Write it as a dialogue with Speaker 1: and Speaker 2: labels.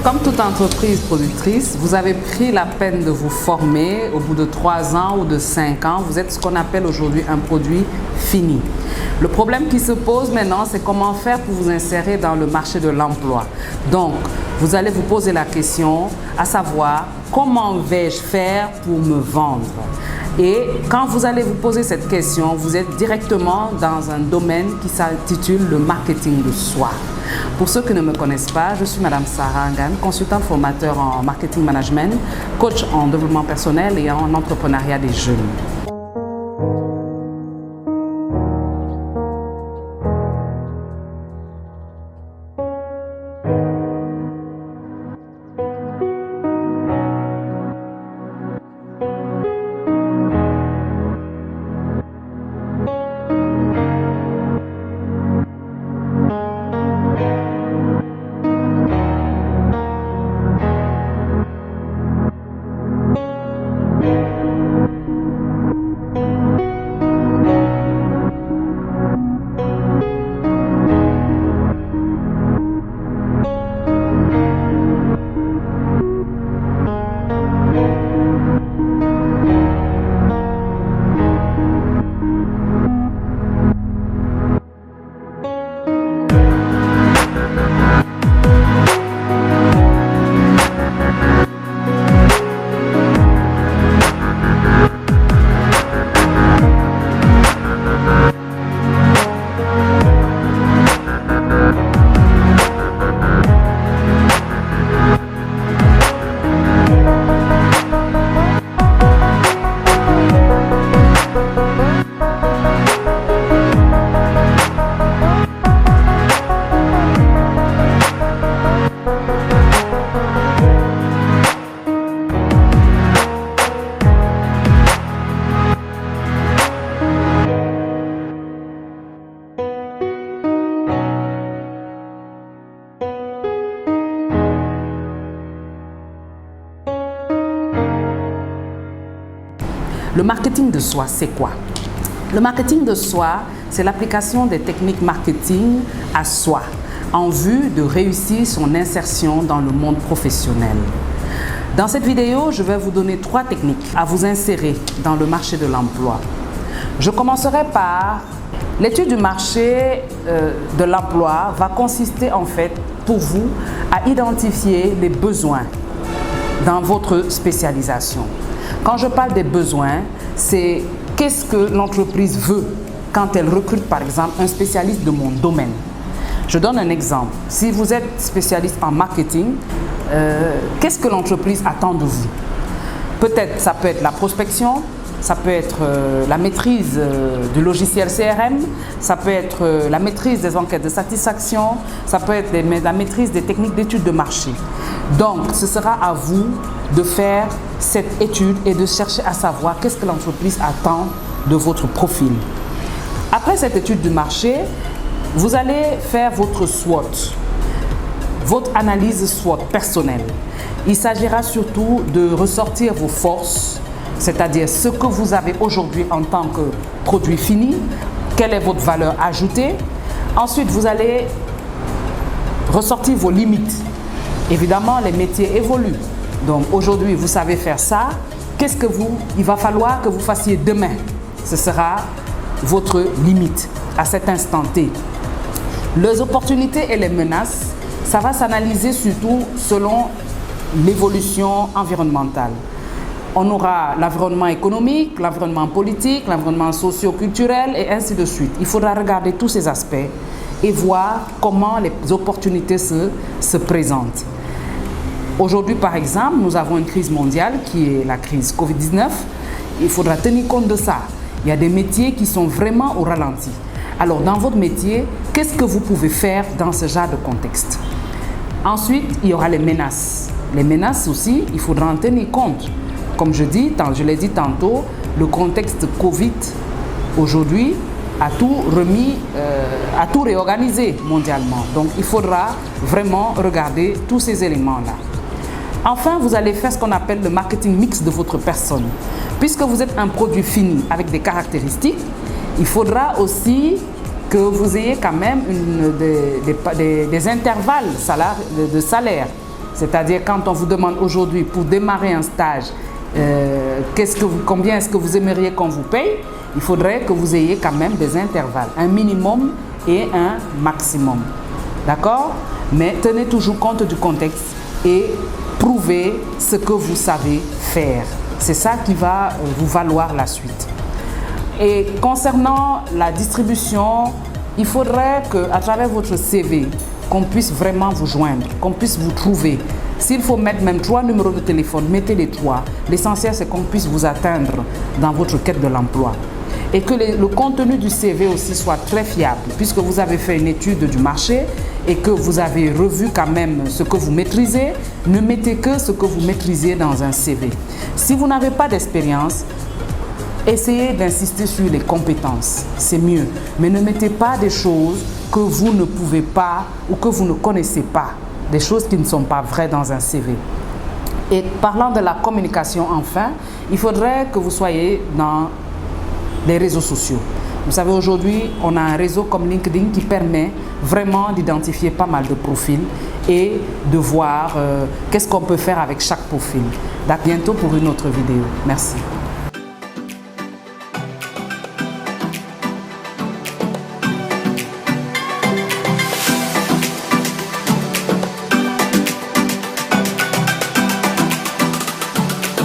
Speaker 1: Comme toute entreprise productrice, vous avez pris la peine de vous former. Au bout de 3 ans ou de 5 ans, vous êtes ce qu'on appelle aujourd'hui un produit fini. Le problème qui se pose maintenant, c'est comment faire pour vous insérer dans le marché de l'emploi. Donc, vous allez vous poser la question, à savoir, comment vais-je faire pour me vendre? Et quand vous allez vous poser cette question, vous êtes directement dans un domaine qui s'intitule le marketing de soi. Pour ceux qui ne me connaissent pas, je suis Madame Sarah Ngan, consultante formateur en marketing management, coach en développement personnel et en entrepreneuriat des jeunes. Le marketing de soi, c'est quoi? Le marketing de soi, c'est l'application des techniques marketing à soi en vue de réussir son insertion dans le monde professionnel. Dans cette vidéo, je vais vous donner 3 techniques à vous insérer dans le marché de l'emploi. Je commencerai par l'étude du marché de l'emploi va consister en fait pour vous à identifier les besoins dans votre spécialisation. Quand je parle des besoins, c'est qu'est-ce que l'entreprise veut quand elle recrute par exemple un spécialiste de mon domaine. Je donne un exemple. Si vous êtes spécialiste en marketing, qu'est-ce que l'entreprise attend de vous? Peut-être ça peut être la prospection, ça peut être la maîtrise du logiciel CRM, ça peut être la maîtrise des enquêtes de satisfaction, ça peut être la maîtrise des techniques d'études de marché. Donc, ce sera à vous de faire cette étude et de chercher à savoir qu'est-ce que l'entreprise attend de votre profil. Après cette étude du marché, vous allez faire votre SWOT, votre analyse SWOT personnelle. Il s'agira surtout de ressortir vos forces, c'est-à-dire ce que vous avez aujourd'hui en tant que produit fini, quelle est votre valeur ajoutée. Ensuite, vous allez ressortir vos limites. Évidemment, les métiers évoluent. Donc aujourd'hui, vous savez faire ça. Il va falloir que vous fassiez demain. Ce sera votre limite à cet instant T. Les opportunités et les menaces, ça va s'analyser surtout selon l'évolution environnementale. On aura l'environnement économique, l'environnement politique, l'environnement socio-culturel et ainsi de suite. Il faudra regarder tous ces aspects et voir comment les opportunités se présentent. Aujourd'hui, par exemple, nous avons une crise mondiale qui est la crise Covid-19. Il faudra tenir compte de ça. Il y a des métiers qui sont vraiment au ralenti. Alors, dans votre métier, qu'est-ce que vous pouvez faire dans ce genre de contexte? Ensuite, il y aura les menaces. Les menaces aussi, il faudra en tenir compte. Comme je l'ai dit tantôt, le contexte Covid aujourd'hui a tout remis, a tout réorganisé mondialement. Donc, il faudra vraiment regarder tous ces éléments-là. Enfin, vous allez faire ce qu'on appelle le marketing mix de votre personne. Puisque vous êtes un produit fini avec des caractéristiques, il faudra aussi que vous ayez quand même des intervalles de salaire C'est-à-dire quand on vous demande aujourd'hui pour démarrer un stage, combien est-ce que vous aimeriez qu'on vous paye, il faudrait que vous ayez quand même des intervalles, un minimum et un maximum. D'accord? Mais tenez toujours compte du contexte et prouvez ce que vous savez faire. C'est ça qui va vous valoir la suite. Et concernant la distribution, il faudrait qu'à travers votre CV, qu'on puisse vraiment vous joindre, qu'on puisse vous trouver. S'il faut mettre même 3 numéros de téléphone, mettez les 3. L'essentiel, c'est qu'on puisse vous atteindre dans votre quête de l'emploi. Et que le contenu du CV aussi soit très fiable, puisque vous avez fait une étude du marché et que vous avez revu quand même ce que vous maîtrisez. Ne mettez que ce que vous maîtrisez dans un CV. Si vous n'avez pas d'expérience, essayez d'insister sur les compétences, c'est mieux. Mais ne mettez pas des choses que vous ne pouvez pas ou que vous ne connaissez pas, des choses qui ne sont pas vraies dans un CV. Et parlant de la communication enfin, il faudrait que vous soyez dans les réseaux sociaux. Vous savez, aujourd'hui, on a un réseau comme LinkedIn qui permet vraiment d'identifier pas mal de profils et de voir qu'est-ce qu'on peut faire avec chaque profil. À bientôt pour une autre vidéo. Merci.